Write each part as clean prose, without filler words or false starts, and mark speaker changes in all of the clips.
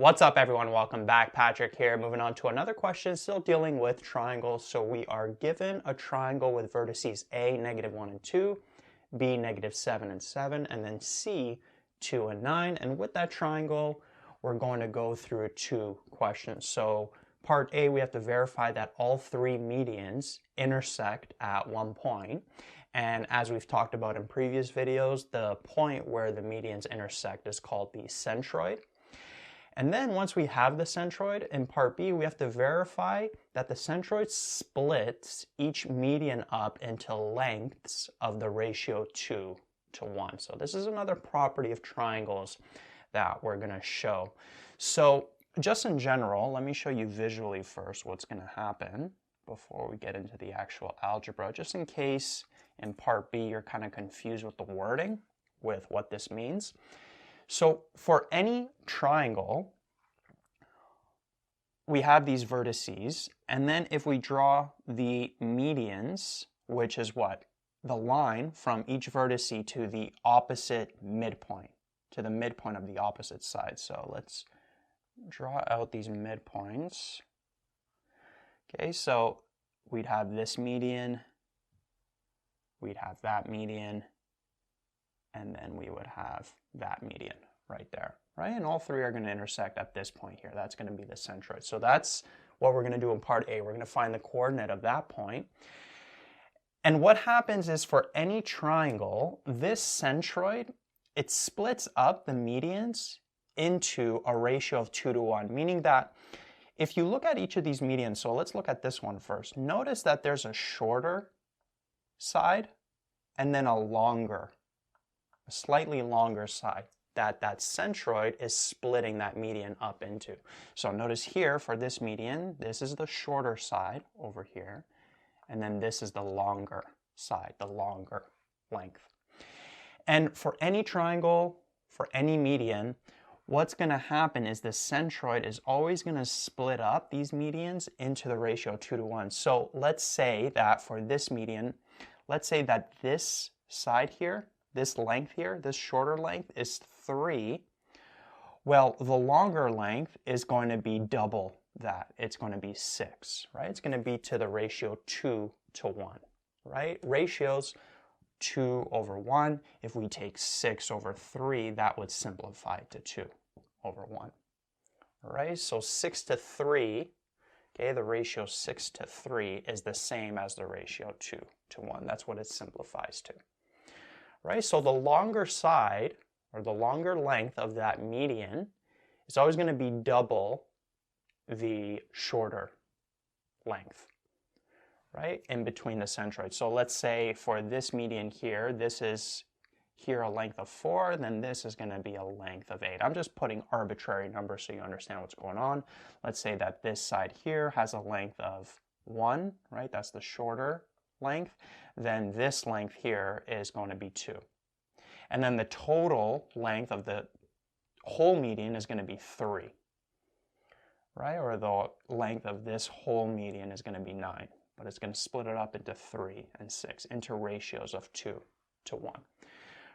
Speaker 1: What's up, everyone? Welcome back. Patrick here. Moving on to another question, still dealing with triangles. So we are given a triangle with vertices A, -1 and 2, B, -7 and 7, and then C, 2 and 9. And with that triangle, we're going to go through two questions. So part A, we have to verify that all three medians intersect at one point. And as we've talked about in previous videos, the point where the medians intersect is called the centroid. And then once we have the centroid, in part B, we have to verify that the centroid splits each median up into lengths of the ratio 2 to 1. So this is another property of triangles that we're going to show. So just in general, let me show you visually first what's going to happen before we get into the actual algebra, just in case in part B you're kind of confused with the wording, with what this means. So for any triangle, we have these vertices, and then if we draw the medians, which is what? The line from each vertice to the opposite midpoint, to the midpoint of the opposite side. So let's draw out these midpoints. Okay, so we'd have this median, we'd have that median, and then we would have that median right there, right? And all three are going to intersect at this point here. That's going to be the centroid. So that's what we're going to do in part A. We're going to find the coordinate of that point. And what happens is for any triangle, this centroid, it splits up the medians into a ratio of 2 to 1, meaning that if you look at each of these medians, so let's look at this one first. Notice that there's a shorter side and then a slightly longer side that centroid is splitting that median up into. So notice here for this median, this is the shorter side over here, and then this is the longer side, the longer length. And for any triangle, for any median, what's going to happen is the centroid is always going to split up these medians into the ratio 2 to 1. So let's say that for this median, let's say that this side here, this length here, this shorter length is 3. Well, the longer length is going to be double that. It's going to be 6, right? It's going to be to the ratio 2 to 1, right? Ratios 2 over 1. If we take 6 over 3, that would simplify to 2 over 1. All right, so 6 to 3, okay, the ratio 6 to 3 is the same as the ratio 2 to 1. That's what it simplifies to. Right, so the longer side, or the longer length of that median, is always going to be double the shorter length, right, in between the centroids. So let's say for this median here, this is here a length of 4, then this is going to be a length of 8. I'm just putting arbitrary numbers so you understand what's going on. Let's say that this side here has a length of 1, right, that's the shorter length, then this length here is going to be 2. And then the total length of the whole median is going to be 3, right? Or the length of this whole median is going to be 9, but it's going to split it up into 3 and 6, into ratios of 2 to 1,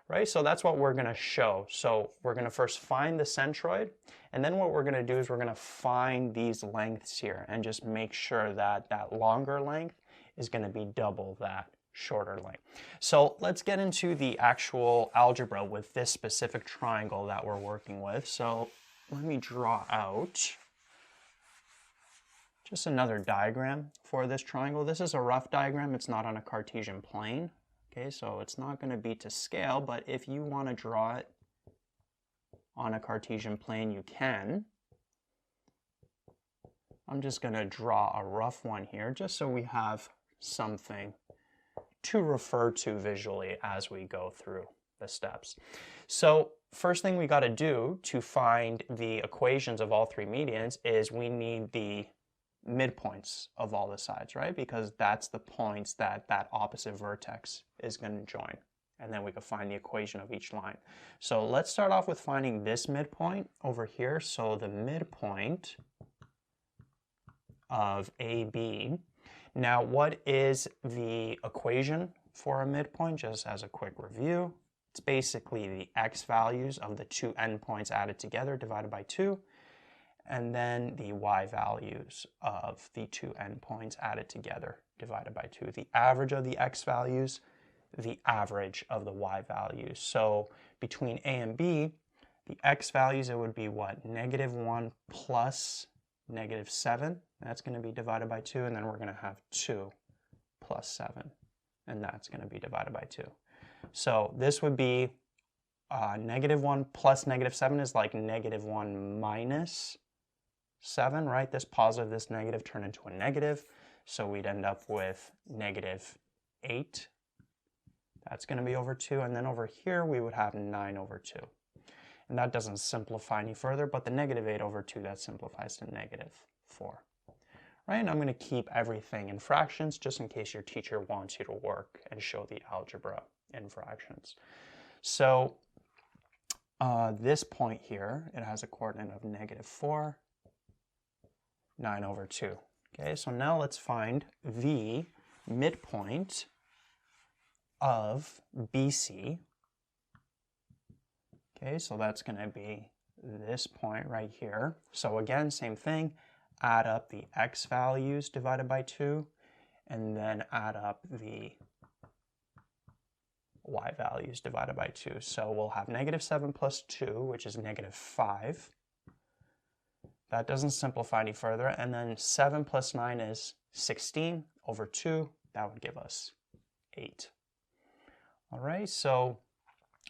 Speaker 1: right? So that's what we're going to show. So we're going to first find the centroid, and then what we're going to do is we're going to find these lengths here and just make sure that that longer length is going to be double that shorter length. So let's get into the actual algebra with this specific triangle that we're working with. So let me draw out just another diagram for this triangle. This is a rough diagram. It's not on a Cartesian plane. Okay, so it's not going to be to scale, but if you want to draw it on a Cartesian plane, you can. I'm just going to draw a rough one here just so we have something to refer to visually as we go through the steps. So first thing we got to do to find the equations of all three medians is we need the midpoints of all the sides, right? Because that's the points that that opposite vertex is going to join. And then we can find the equation of each line. So let's start off with finding this midpoint over here. So the midpoint of AB. Now, what is the equation for a midpoint? Just as a quick review, it's basically the x values of the two endpoints added together divided by 2. and then the y values of the two endpoints added together divided by 2. The average of the x values, the average of the y values. So between a and b, the x values, it would be what? -1 plus -7. That's going to be divided by 2, and then we're going to have 2 plus 7, and that's going to be divided by 2. So this would be -1 plus -7 is like -1 minus 7, right? This positive, this negative turn into a negative. So we'd end up with -8. That's going to be over 2. And then over here, we would have 9 over 2. And that doesn't simplify any further, but the -8 over 2, that simplifies to -4. Right? And I'm going to keep everything in fractions just in case your teacher wants you to work and show the algebra in fractions. So this point here, it has a coordinate of -4, 9 over 2. Okay, so now let's find the midpoint of BC. Okay, so that's going to be this point right here. So again, same thing, add up the x values divided by 2, and then add up the y values divided by 2. So we'll have -7 plus 2, which is -5. That doesn't simplify any further. And then 7 plus 9 is 16 over 2. That would give us 8. All right, so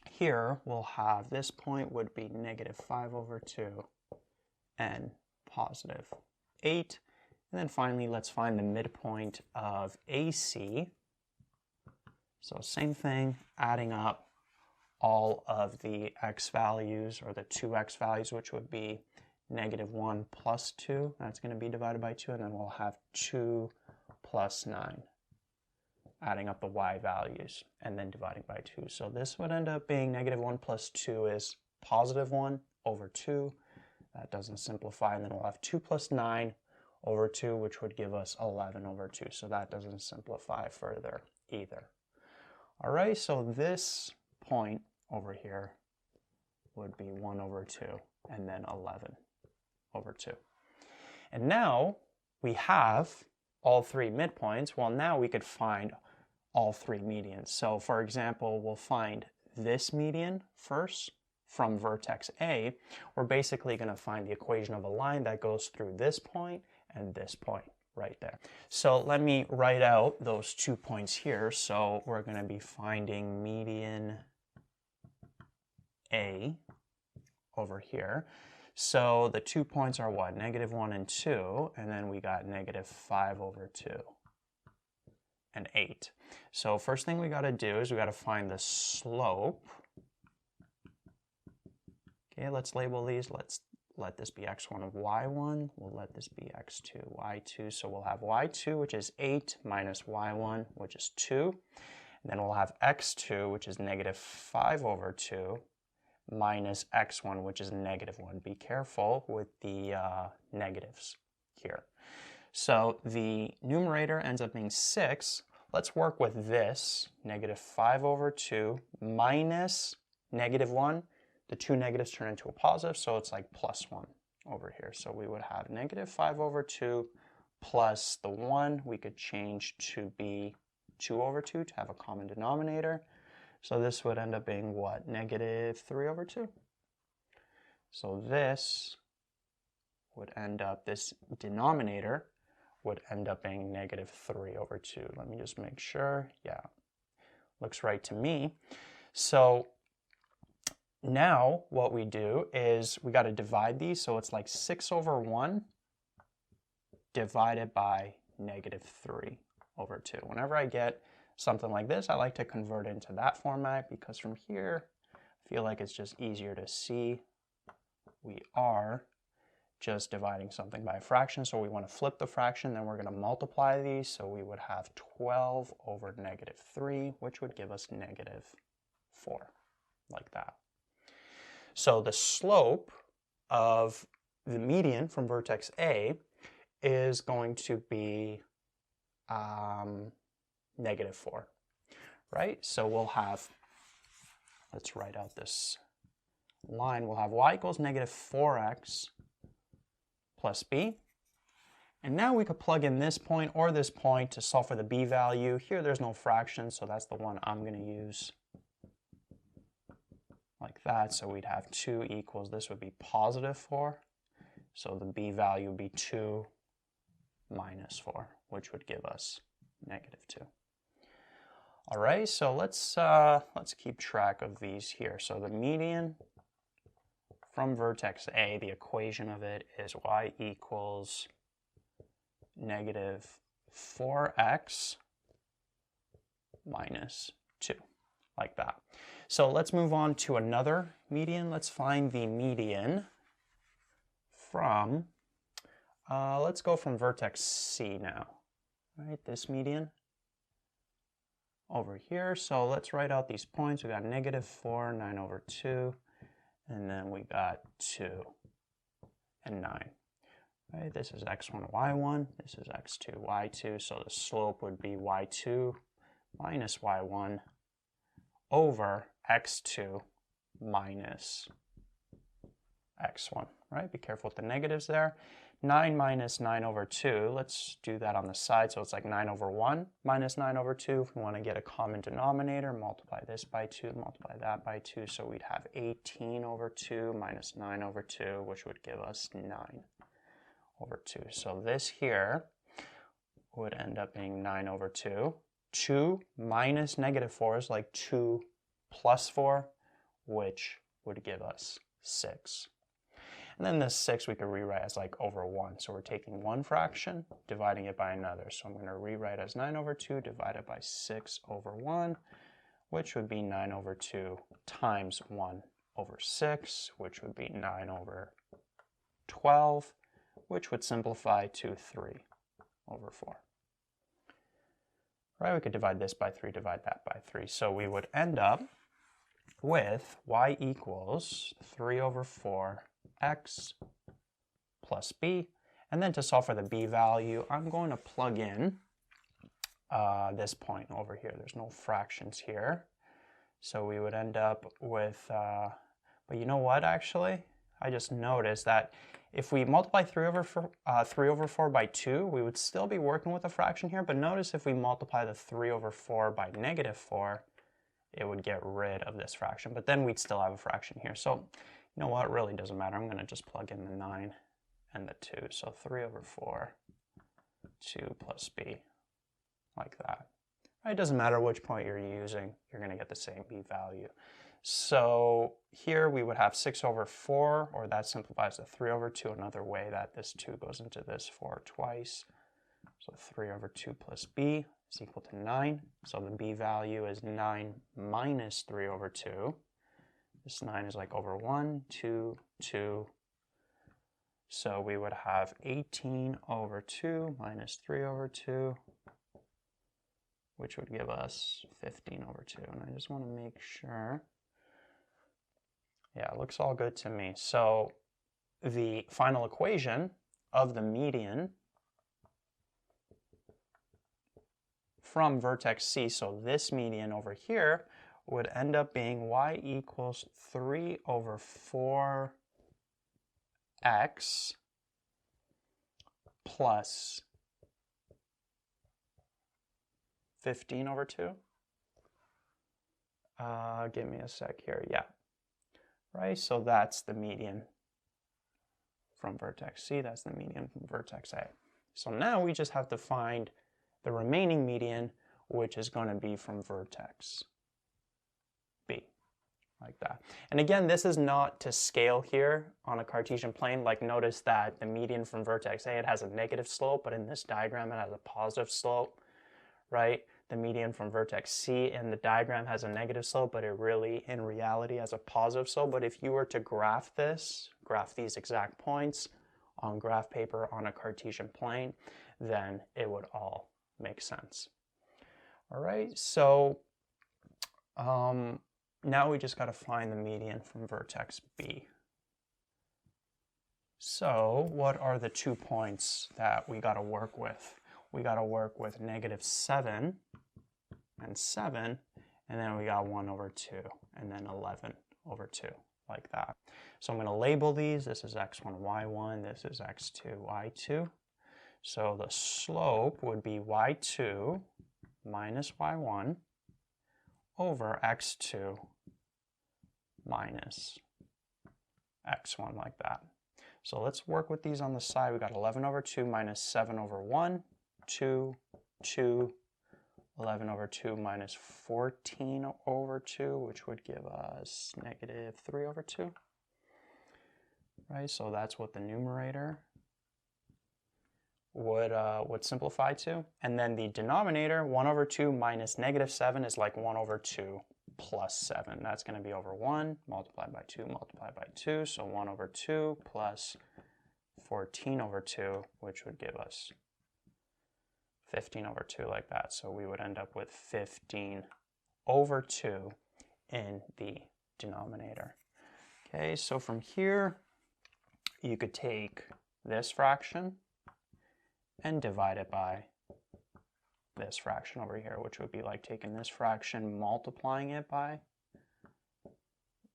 Speaker 1: here we'll have this point would be -5 over 2 and +8. And then finally, let's find the midpoint of AC. So same thing, adding up all of the x values, or the two x values, which would be -1 plus 2. That's going to be divided by 2, and then we'll have 2 plus 9. Adding up the y values, and then dividing by 2. So this would end up being -1 plus 2 is +1 over 2. That doesn't simplify, and then we'll have 2 plus 9 over 2, which would give us 11 over 2. So that doesn't simplify further either. All right, so this point over here would be 1 over 2, and then 11 over 2. And now we have all three midpoints. Well, now we could find all three medians. So for example, we'll find this median first from vertex A. We're basically going to find the equation of a line that goes through this point and this point right there. So let me write out those 2 points here. So we're going to be finding median A over here. So the 2 points are what? -1 and 2, and then we got -5 over 2 and 8. So first thing we got to do is we got to find the slope. Okay, let's label these. Let's let this be x1 of y1. We'll let this be x2, y2. So we'll have y2, which is 8, minus y1, which is 2. And then we'll have x2, which is -5 over 2, minus x1, which is -1. Be careful with the negatives here. So the numerator ends up being 6. Let's work with this, -5 over 2 minus -1. The two negatives turn into a positive, so it's like +1 over here. So we would have -5 over 2 plus the 1. We could change to be 2 over 2 to have a common denominator. So this would end up being what? -3 over 2. So this would end up, this denominator would end up being -3 over 2. Let me just make sure. Yeah, looks right to me. So now what we do is we got to divide these. So it's like 6 over 1 divided by -3 over 2. Whenever I get something like this, I like to convert into that format because from here, I feel like it's just easier to see. We are just dividing something by a fraction, so we want to flip the fraction, then we're going to multiply these, so we would have 12 over -3, which would give us -4, like that. So the slope of the median from vertex A is going to be -4, right? So we'll have, let's write out this line, we'll have y equals -4x plus b. And now we could plug in this point or this point to solve for the b value. Here there's no fraction, so that's the one I'm going to use. Like that, so we'd have 2 equals, this would be positive 4. So the b value would be 2 minus 4, which would give us negative 2. All right, so let's keep track of these here. So the median from vertex A, the equation of it is y equals negative 4x minus 2, like that. So let's move on to another median. Let's find the median from, let's go from vertex C now, right? This median over here. So let's write out these points. We got negative 4, 9 over 2, and then we got 2 and 9. Right? This is x1, y1. This is x2, y2. So the slope would be y2 minus y1 over x2 minus x1. Right? Be careful with the negatives there. 9 minus 9 over 2, let's do that on the side, so it's like 9 over 1 minus 9 over 2. If we want to get a common denominator, multiply this by 2, multiply that by 2, so we'd have 18 over 2 minus 9 over 2, which would give us 9 over 2. So this here would end up being 9 over 2. 2 minus negative 4 is like 2 plus 4, which would give us 6. And then this 6 we could rewrite as like over 1. So we're taking one fraction, dividing it by another. So I'm going to rewrite as 9 over 2 divided by 6 over 1, which would be 9 over 2 times 1 over 6, which would be 9 over 12, which would simplify to 3 over 4. Right, we could divide this by 3, divide that by 3. So we would end up with y equals 3 over 4 x plus b, and then to solve for the b value, I'm going to plug in this point over here. There's no fractions here, so we would end up with, but you know what, actually? I just noticed that if we multiply 3 over 4 by 2, we would still be working with a fraction here, but notice if we multiply the 3 over 4 by negative 4, it would get rid of this fraction, but then we'd still have a fraction here. So you know what, it really doesn't matter. I'm going to just plug in the 9 and the 2. So 3 over 4, 2 plus b, like that. It doesn't matter which point you're using, you're going to get the same b value. So here we would have 6 over 4, or that simplifies to 3 over 2, another way that this 2 goes into this 4 twice. So 3 over 2 plus b is equal to 9. So the b value is 9 minus 3 over 2. This 9 is like over 1, 2, 2. So we would have 18 over 2 minus 3 over 2, which would give us 15 over 2. And I just want to make sure. Yeah, it looks all good to me. So the final equation of the median from vertex C, so this median over here, would end up being y equals 3 over 4x plus 15 over 2. Give me a sec here. Yeah. Right, so that's the median from vertex C. That's the median from vertex A. So now we just have to find the remaining median, which is going to be from vertex B, like that. And again, this is not to scale here on a Cartesian plane. Like, notice that the median from vertex A, it has a negative slope, but in this diagram it has a positive slope, right? The median from vertex C in the diagram has a negative slope, but it really, in reality, has a positive slope. But if you were to graph this, graph these exact points on graph paper on a Cartesian plane, then it would all make sense. All right, so now we just got to find the median from vertex B. So what are the 2 points that we got to work with? We got to work with -7 and 7, and then we got 1 over 2, and then 11 over 2. like that. So I'm going to label these. This is x1, y1. This is x2, y2. So the slope would be y2 minus y1 over x2 minus x1, like that. So let's work with these on the side. We got 11 over 2 minus 7 over 1, 2, 2, 11 over 2 minus 14 over 2, which would give us negative 3 over 2. Right, so that's what the numerator would simplify to. And then the denominator, 1 over 2 minus negative 7 is like 1 over 2 plus 7. That's going to be over 1 multiplied by 2 multiplied by 2. So 1 over 2 plus 14 over 2, which would give us 15 over 2, like that. So we would end up with 15 over 2 in the denominator. Okay, so from here, you could take this fraction and divide it by this fraction over here, which would be like taking this fraction, multiplying it by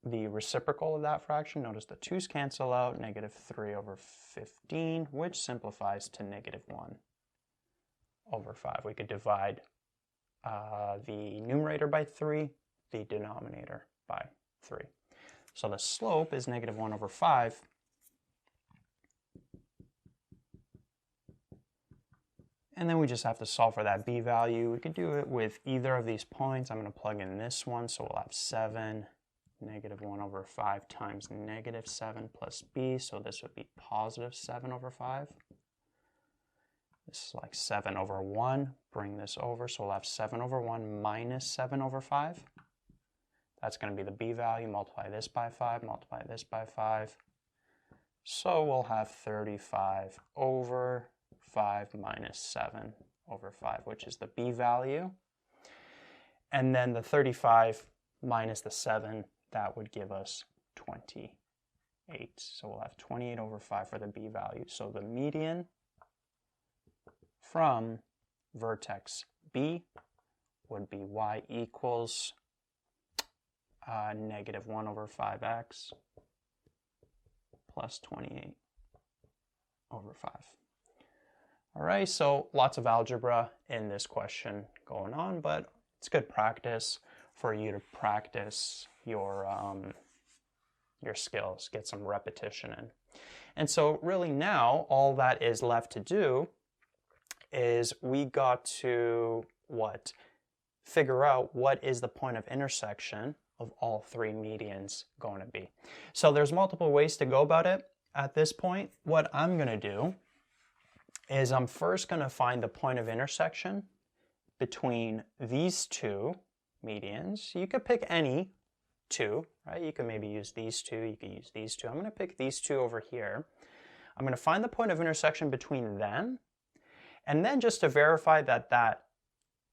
Speaker 1: the reciprocal of that fraction. Notice the 2's cancel out, negative 3 over 15, which simplifies to negative 1 over 5. We could divide the numerator by 3, the denominator by 3. So the slope is negative 1 over 5. And then we just have to solve for that b value. We could do it with either of these points. I'm going to plug in this one, so we'll have 7, negative 1 over 5 times negative 7 plus b, so this would be positive 7 over 5. This is like 7 over 1. Bring this over, so we'll have 7 over 1 minus 7 over 5. That's going to be the b value. Multiply this by 5, multiply this by 5. So we'll have 35 over 5 minus 7 over 5, which is the b value. And then the 35 minus the 7, that would give us 28. So we'll have 28 over 5 for the b value. So the median from vertex B would be y equals negative 1 over 5x plus 28 over 5. All right, so lots of algebra in this question going on, but it's good practice for you to practice your skills, get some repetition in. And so really now all that is left to do is we got to figure out what is the point of intersection of all three medians going to be. So there's multiple ways to go about it at this point. What I'm going to do is I'm first going to find the point of intersection between these two medians. You could pick any two, right? You could maybe use these two, you could use these two. I'm going to pick these two over here. I'm going to find the point of intersection between them, and then just to verify that that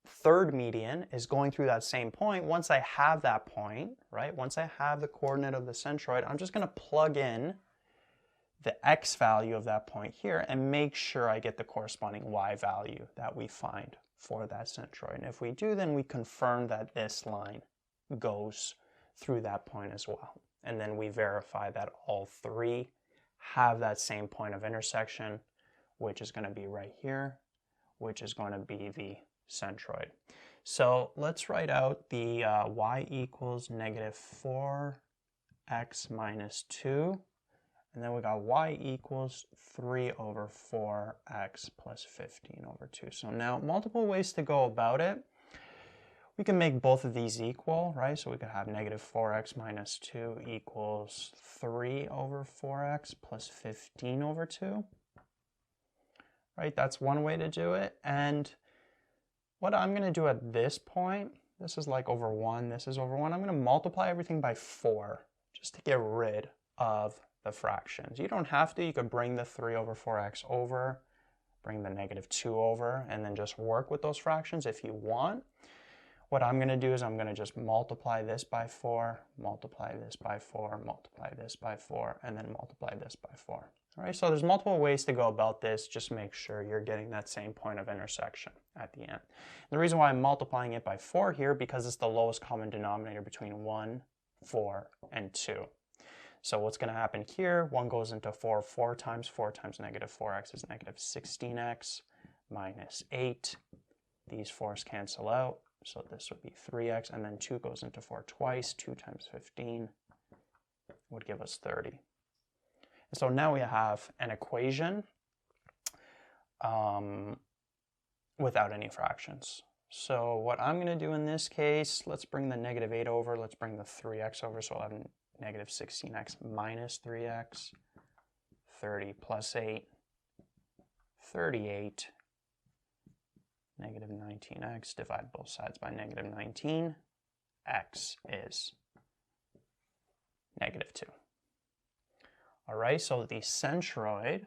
Speaker 1: third median is going through that same point, once I have that point, right? Once I have the coordinate of the centroid, I'm just going to plug in the x value of that point here and make sure I get the corresponding y value that we find for that centroid. And if we do, then we confirm that this line goes through that point as well. And then we verify that all three have that same point of intersection, which is going to be right here, which is going to be the centroid. So let's write out the y equals negative 4x minus 2. And then we got y equals 3 over 4x plus 15 over 2. So now multiple ways to go about it. We can make both of these equal, right? So we could have negative 4x minus 2 equals 3 over 4x plus 15 over 2. Right, that's one way to do it. And what I'm going to do at this point, this is like over 1, this is over 1. I'm going to multiply everything by 4 just to get rid of the fractions. You don't have to. You could bring the 3 over 4x over, bring the negative 2 over, and then just work with those fractions if you want. What I'm going to do is I'm going to just multiply this by 4, multiply this by 4, multiply this by 4, and then multiply this by 4. All right, so there's multiple ways to go about this. Just make sure you're getting that same point of intersection at the end. The reason why I'm multiplying it by 4 here, because it's the lowest common denominator between 1, 4, and 2. So what's going to happen here? 1 goes into 4 4 times. 4 times negative 4x is negative 16x minus 8. These 4's cancel out, so this would be 3x, and then 2 goes into 4 twice. 2 times 15 would give us 30. And so now we have an equation without any fractions. So what I'm going to do in this case, let's bring the negative 8 over, let's bring the 3x over, so I'll have negative 16x minus 3x, 30 plus 8, 38, negative 19x, divide both sides by negative 19, x is negative 2. All right, so the centroid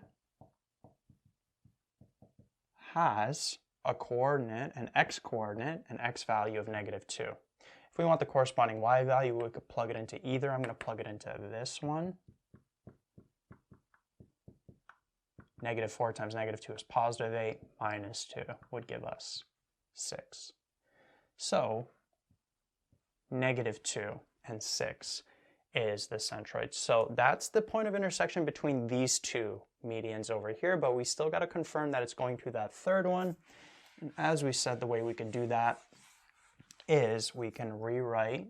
Speaker 1: has a coordinate, an x coordinate, an x value of negative 2. If we want the corresponding y value, we could plug it into either. I'm going to plug it into this one. Negative 4 times negative 2 is positive 8, minus 2 would give us 6. So negative 2 and 6 is the centroid. So that's the point of intersection between these two medians over here, but we still got to confirm that it's going to that third one. And as we said, the way we can do that is we can rewrite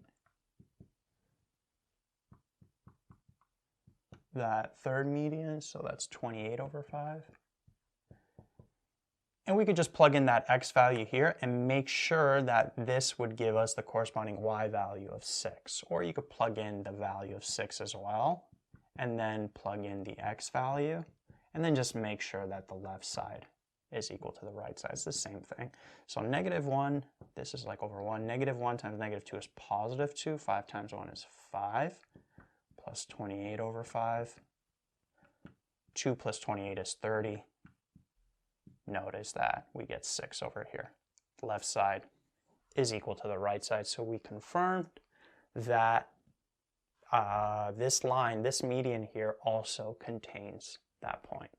Speaker 1: that third median, so that's 28 over 5. And we could just plug in that x value here and make sure that this would give us the corresponding y value of 6. Or you could plug in the value of 6 as well, and then plug in the x value, and then just make sure that the left side is equal to the right side. It's the same thing. So negative 1, this is like over 1. Negative 1 times negative 2 is positive 2. 5 times 1 is 5. Plus 28 over 5. 2 plus 28 is 30. Notice that we get 6 over here. The left side is equal to the right side. So we confirmed that this line, this median here, also contains that point.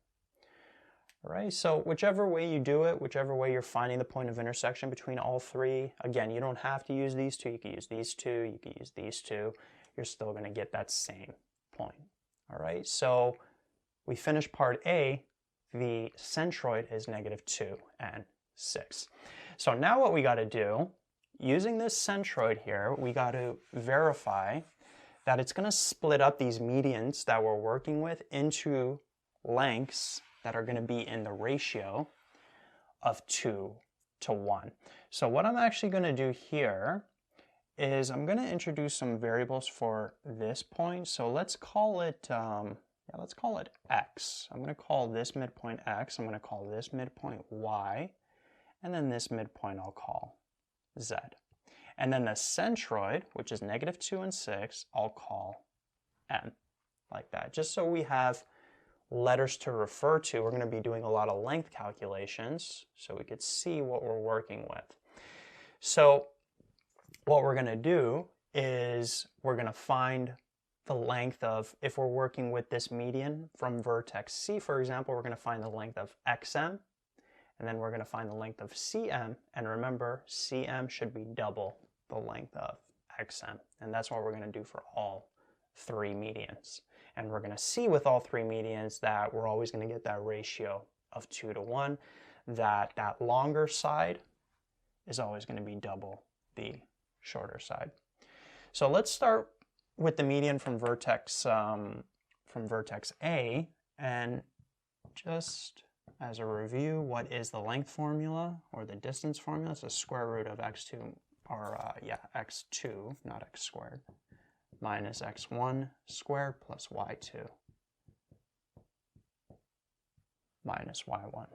Speaker 1: All right, so whichever way you do it, whichever way you're finding the point of intersection between all three, again, you don't have to use these two. You can use these two. You can use these two. You're still going to get that same point. All right, so we finished part A. The centroid is negative 2 and 6. So now what we got to do, using this centroid here, we got to verify that it's going to split up these medians that we're working with into lengths that are going to be in the ratio of 2 to 1. So what I'm actually going to do here is I'm going to introduce some variables for this point. So let's call it x. I'm going to call this midpoint x. I'm going to call this midpoint y. And then this midpoint I'll call z. And then the centroid, which is negative 2 and 6, I'll call m, like that. Just so we have letters to refer to. We're going to be doing a lot of length calculations so we could see what we're working with. So what we're going to do is we're going to find the length of, if we're working with this median from vertex C, for example, we're going to find the length of xm, and then we're going to find the length of cm, and remember, cm should be double the length of xm, and that's what we're going to do for all three medians. And we're going to see with all three medians that we're always going to get that ratio of 2 to 1, that that longer side is always going to be double the shorter side. So let's start with the median from vertex A, and just as a review, what is the length formula or the distance formula? It's the square root of x2, or x2, not x squared, minus x1 squared plus y2 minus y1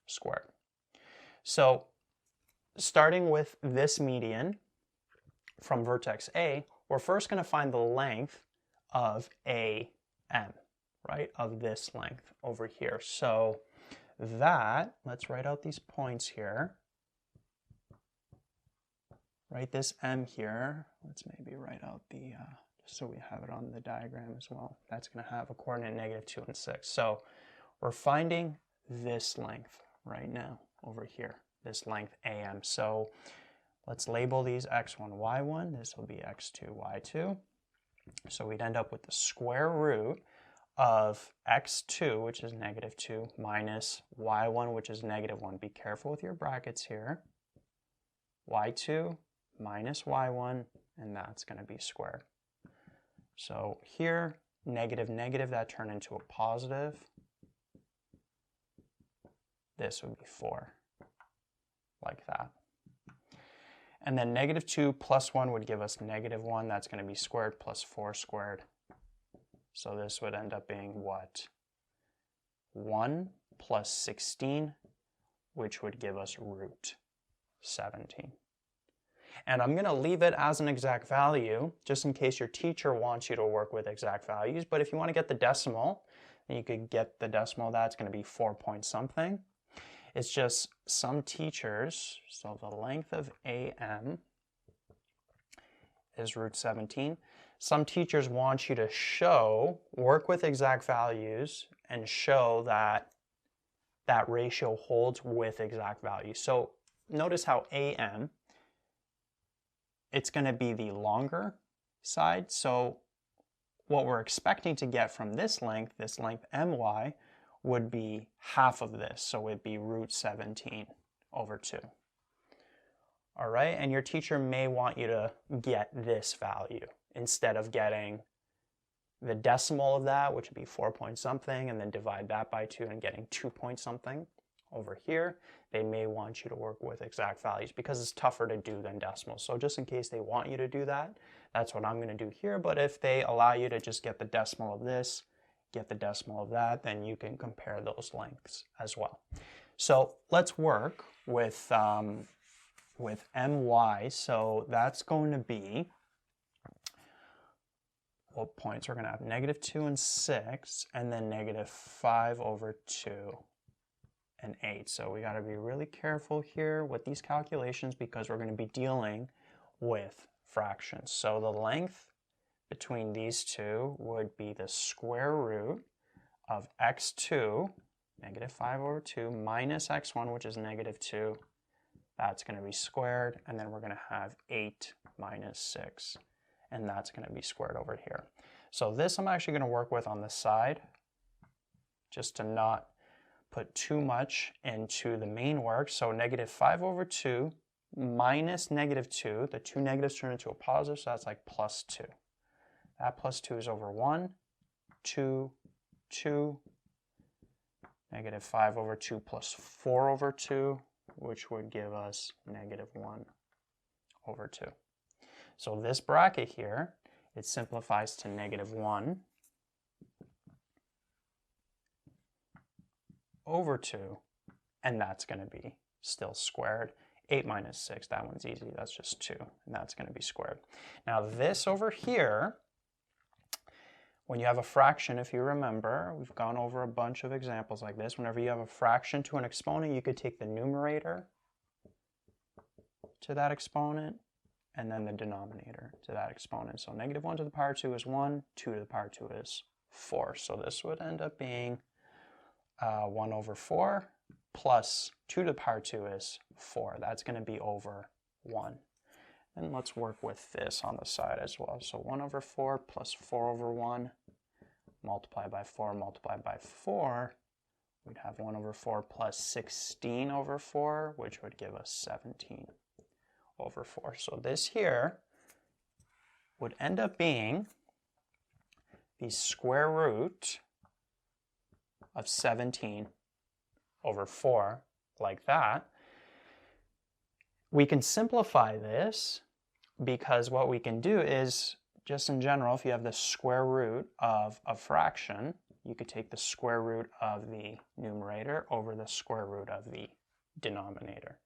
Speaker 1: squared. So starting with this median from vertex A, we're first going to find the length of AM, right, of this length over here. So that, let's write out these points here. Write this M here. Let's maybe write out the, just so we have it on the diagram as well. That's going to have a coordinate negative 2 and 6. So we're finding this length right now over here, this length AM. So let's label these x1, y1. This will be x2, y2. So we'd end up with the square root of x2, which is -2, minus y1, which is -1. Be careful with your brackets here. y2 minus y1, and that's going to be squared. So here, negative, negative, that turned into a positive. This would be 4, like that. And then -2 plus 1 would give us -1. That's going to be squared plus 4 squared. So this would end up being what? 1 plus 16, which would give us root 17. And I'm going to leave it as an exact value, just in case your teacher wants you to work with exact values. But if you want to get the decimal, then you could get the decimal. That's going to be 4 point something. It's just some teachers, so the length of AM is root 17. Some teachers want you to work with exact values and show that that ratio holds with exact values. So notice how AM, it's going to be the longer side. So what we're expecting to get from this length my, would be half of this. So it'd be root 17 over 2. All right, and your teacher may want you to get this value instead of getting the decimal of that, which would be 4 point something, and then divide that by 2 and getting 2 point something. Over here, they may want you to work with exact values because it's tougher to do than decimals. So just in case they want you to do that, that's what I'm going to do here. But if they allow you to just get the decimal of this, get the decimal of that, then you can compare those lengths as well. So let's work with my. So that's going to be, what points? We're going to have -2 and 6, and then -5 over 2 and 8. So we got to be really careful here with these calculations because we're going to be dealing with fractions. So the length between these two would be the square root of x2, -5 over 2, minus x1, which is -2. That's going to be squared, and then we're going to have 8 minus 6, and that's going to be squared over here. So this I'm actually going to work with on the side, just to not put too much into the main work. So -5 over 2 minus -2, the two negatives turn into a positive, so that's like plus 2. That plus 2 is over 1, 2, 2, -5 over 2 plus 4 over 2, which would give us -1 over 2. So this bracket here, it simplifies to -1 over 2, and that's going to be still squared. 8 minus 6, that one's easy, that's just 2, and that's going to be squared. Now this over here, when you have a fraction, if you remember, we've gone over a bunch of examples like this. Whenever you have a fraction to an exponent, you could take the numerator to that exponent, and then the denominator to that exponent. So -1 to the power 2 is 1, 2 to the power 2 is 4. So this would end up being 1 over 4 plus 2 to the power 2 is 4. That's going to be over 1. And let's work with this on the side as well. So 1 over 4 plus 4 over 1, multiply by 4, multiply by 4. We'd have 1 over 4 plus 16 over 4, which would give us 17 over 4. So this here would end up being the square root of 17 over 4, like that. We can simplify this because what we can do is, just in general, if you have the square root of a fraction, you could take the square root of the numerator over the square root of the denominator.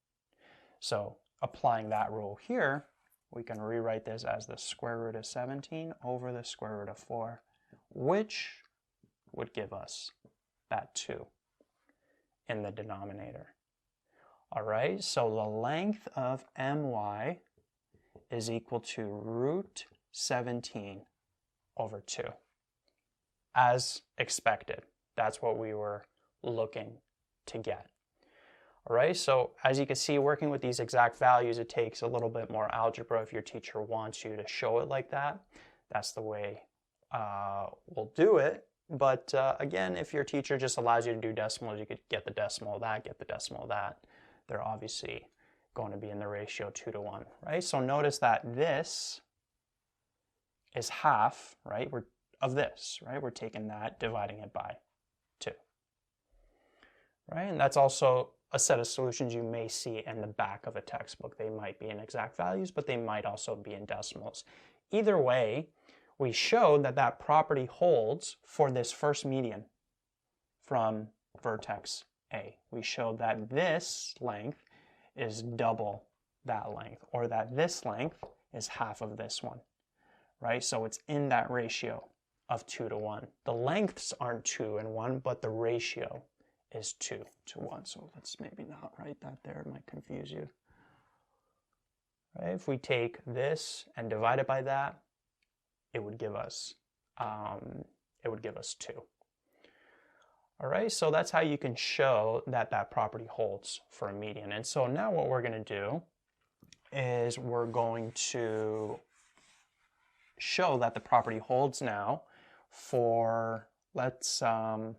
Speaker 1: So applying that rule here, we can rewrite this as the square root of 17 over the square root of 4, which would give us that 2 in the denominator. All right, so the length of my is equal to root 17 over 2. As expected, that's what we were looking to get. All right, so as you can see, working with these exact values, it takes a little bit more algebra if your teacher wants you to show it like that. that's the way we'll do it. But again, if your teacher just allows you to do decimals, you could get the decimal of that, get the decimal of that. They're obviously going to be in the ratio 2 to 1, right? So notice that this is half, right, of this, right? We're taking that, dividing it by 2, right? And that's also a set of solutions you may see in the back of a textbook. They might be in exact values, but they might also be in decimals. Either way, we showed that that property holds for this first median from vertex A. We showed that this length is double that length, or that this length is half of this one, right? So it's in that ratio of 2 to 1. The lengths aren't 2 and 1, but the ratio is 2 to 1. So let's maybe not write that there, it might confuse you. Right? If we take this and divide it by that, it would give us 2. All right, so that's how you can show that that property holds for a median. And so now what we're going to do is we're going to show that the property holds now for, let's go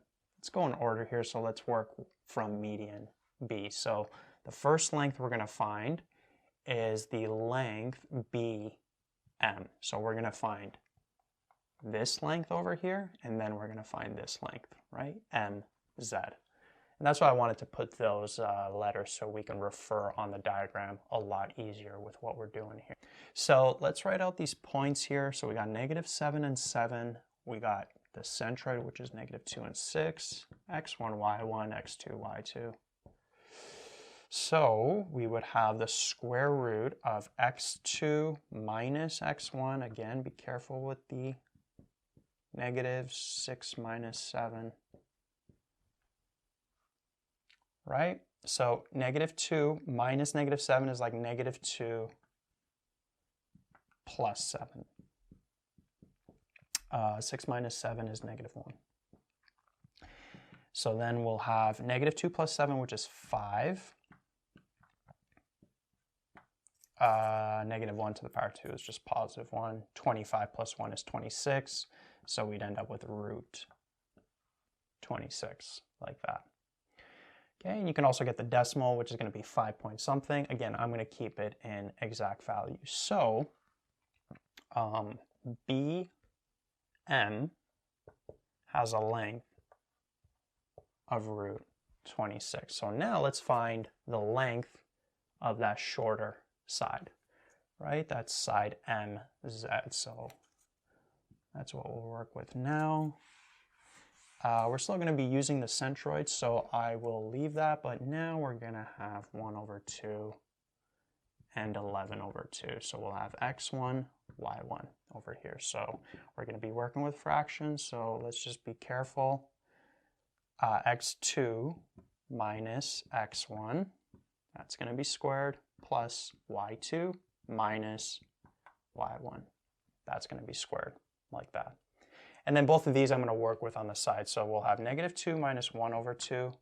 Speaker 1: in order here. So let's work from median B. So the first length we're going to find is the length BM. So we're going to find this length over here, and then we're going to find this length, right? MZ. And that's why I wanted to put those letters so we can refer on the diagram a lot easier with what we're doing here. So let's write out these points here. So we got -7 and 7. We got the centroid, which is -2 and 6, x1, y1, x2, y2. So we would have the square root of x2 minus x1. Again, be careful with the -6 minus 7. Right? So -2 minus -7 is like -2 plus 7. 6 minus 7 is -1. So then we'll have -2 plus 7, which is 5. -1 to the power 2 is just +1. 25 plus 1 is 26. So we'd end up with root 26, like that. Okay, and you can also get the decimal, which is going to be 5 point something. Again, I'm going to keep it in exact values. So BM has a length of root 26. So now let's find the length of that shorter side, right? That's side MZ. So that's what we'll work with now. We're still going to be using the centroid, so I will leave that, but now we're going to have 1 over 2 and 11 over 2. So we'll have x1, y1 over here. So we're going to be working with fractions, so let's just be careful. X2 minus x1, that's going to be squared, plus y2 minus y1. That's going to be squared, like that. And then both of these I'm going to work with on the side. So we'll have -2 minus 1 over 2.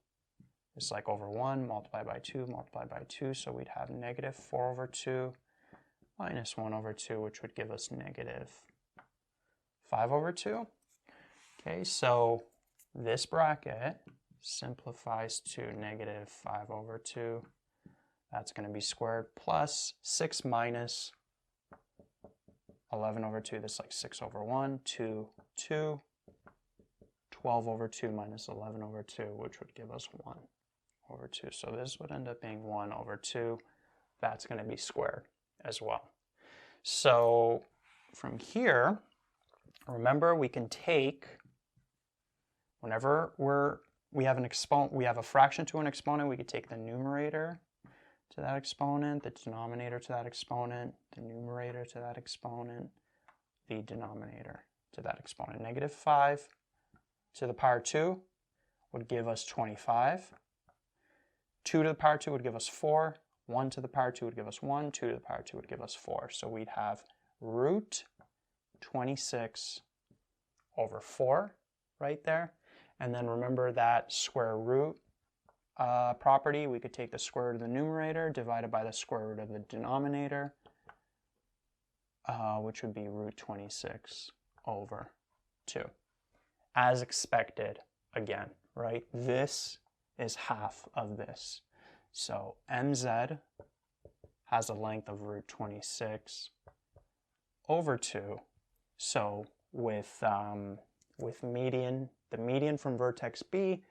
Speaker 1: It's like over 1, multiplied by 2, multiplied by 2. So we'd have -4 over 2 minus 1 over 2, which would give us -5 over 2. Okay, so this bracket simplifies to -5 over 2. That's going to be squared, plus 6 minus 11 over 2, that's like 6 over 1, 2, 2, 12 over 2 minus 11 over 2, which would give us 1 over 2. So this would end up being 1 over 2. That's going to be squared as well. So from here, remember we can take, whenever we have a fraction to an exponent, we could take the numerator to that exponent, the denominator to that exponent, the numerator to that exponent, the denominator to that exponent. -5 to the power 2 would give us 25. 2 to the power 2 would give us 4. 1 to the power 2 would give us 1. 2 to the power 2 would give us 4. So we'd have root 26 over 4 right there. And then remember that square root property. We could take the square root of the numerator divided by the square root of the denominator. which would be root 26 over 2. As expected, again, right? This is half of this. So MZ has a length of root 26 over 2. So with median, the median from vertex B,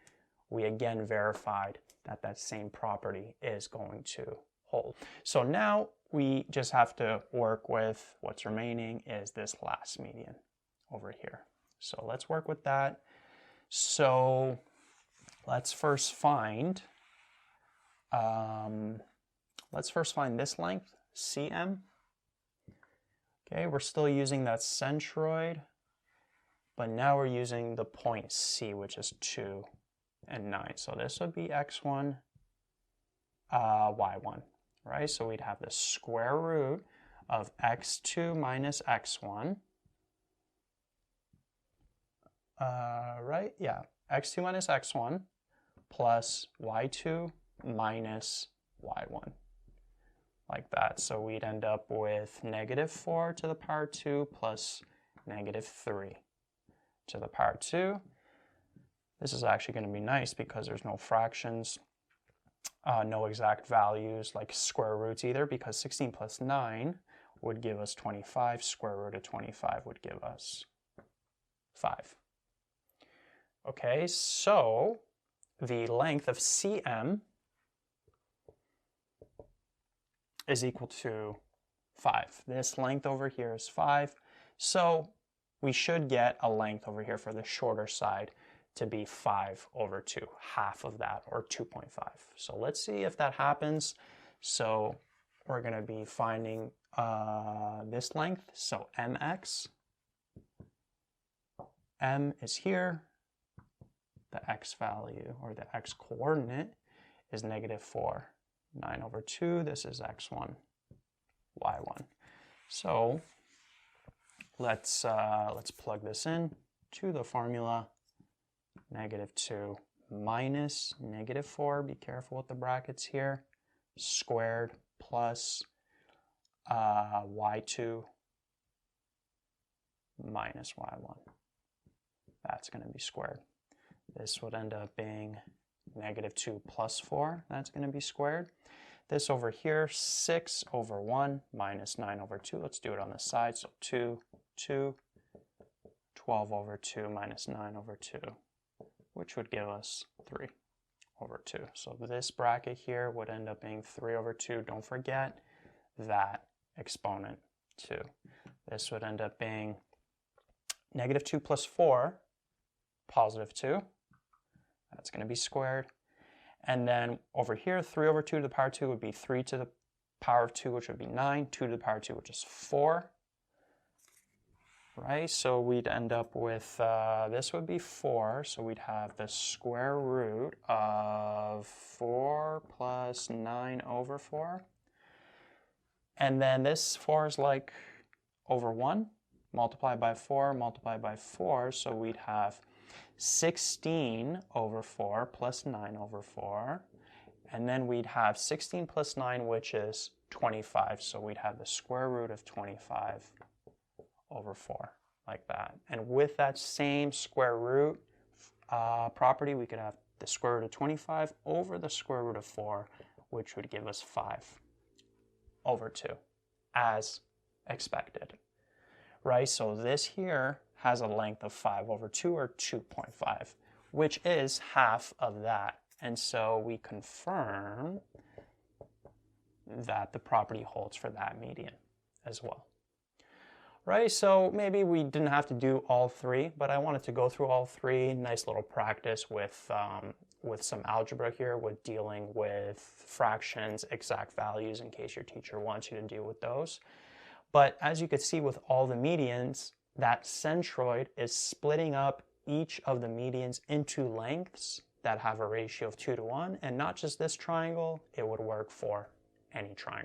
Speaker 1: we again verified that that same property is going to hold. So now we just have to work with what's remaining is this last median over here. So let's work with that. So let's first find this length, CM. Okay, we're still using that centroid, but now we're using the point C, which is 2 and 9. So this would be x1, y1, right? So we'd have the square root of x2 minus x1, right? Yeah, x2 minus x1 plus y2 minus y1, like that. So we'd end up with -4 to the power 2 plus -3 to the power 2. This is actually going to be nice because there's no fractions, no exact values like square roots either, because 16 plus 9 would give us 25. Square root of 25 would give us 5. Okay, so the length of CM is equal to 5. This length over here is 5. So we should get a length over here for the shorter side to be 5 over 2, half of that, or 2.5. So let's see if that happens. So we're going to be finding this length. So mx, m is here. The x value, or the x coordinate, is -4. 9 over 2, this is x1, y1. So let's plug this in to the formula. -2 minus -4, be careful with the brackets here, squared plus y2 minus y1. That's going to be squared. This would end up being -2 plus 4. That's going to be squared. This over here, 6 over 1 minus 9 over 2. Let's do it on the side. So 2, 2, 12 over 2 minus 9 over 2, which would give us 3 over 2. So this bracket here would end up being 3 over 2. Don't forget that exponent 2. This would end up being -2 plus 4, +2. That's going to be squared. And then over here, 3 over 2 to the power 2 would be 3 to the power of 2, which would be 9. 2 to the power 2, which is 4. Right? So we'd end up with, this would be 4. So we'd have the square root of 4 plus 9 over 4. And then this 4 is like over 1. Multiplied by 4, multiplied by 4. So we'd have 16 over 4 plus 9 over 4. And then we'd have 16 plus 9, which is 25. So we'd have the square root of 25 over 4, like that. And with that same square root property, we could have the square root of 25 over the square root of 4, which would give us 5 over 2, as expected. Right, so this here has a length of 5 over 2, or 2.5, which is half of that. And so we confirm that the property holds for that median as well. Right, so maybe we didn't have to do all 3, but I wanted to go through all 3. Nice little practice with some algebra here, with dealing with fractions, exact values, in case your teacher wants you to deal with those. But as you can see with all the medians, that centroid is splitting up each of the medians into lengths that have a ratio of 2 to 1. And not just this triangle, it would work for any triangle.